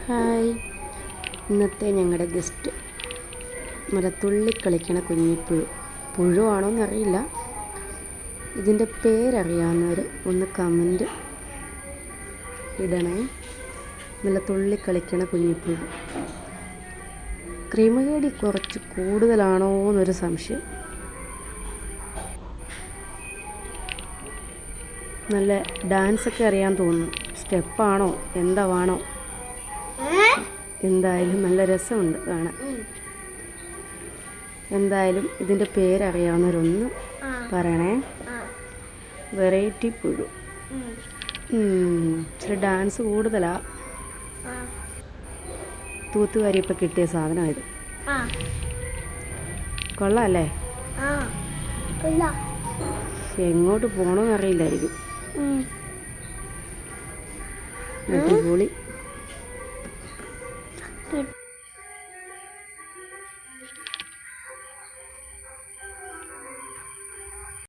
Hi, ഇന്നത്തെ ഞങ്ങളുടെ guest നല്ല തുള്ളിക്കളിക്കണ കുഞ്ഞിപ്പുഴു. പുഴുവാണോ എന്നറിയില്ല. ഇതിൻ്റെ പേരറിയാവുന്നവർ ഒന്ന് കമൻറ്റ് ഇടണേ. നല്ല തുള്ളിക്കളിക്കണ കുഞ്ഞിപ്പുഴു. ക്രിമികേടി കുറച്ച് കൂടുതലാണോ എന്നൊരു സംശയം. നല്ല ഡാൻസൊക്കെ അറിയാൻ തോന്നുന്നു. സ്റ്റെപ്പാണോ എന്താണോ, എന്തായാലും നല്ല രസമുണ്ട് കാണാൻ. എന്തായാലും ഇതിൻ്റെ പേരറിയാവുന്നവരൊന്ന് പറയണേ. വെറൈറ്റി പുഴു. ഇച്ചിരി ഡാൻസ് കൂടുതലാ. തൂത്തുവാരി ഇപ്പം കിട്ടിയ സാധനം ഇത്. കൊള്ളാമല്ലേ? എങ്ങോട്ട് പോകണമെന്ന് അറിയില്ലായിരിക്കും. അടിപൊളി.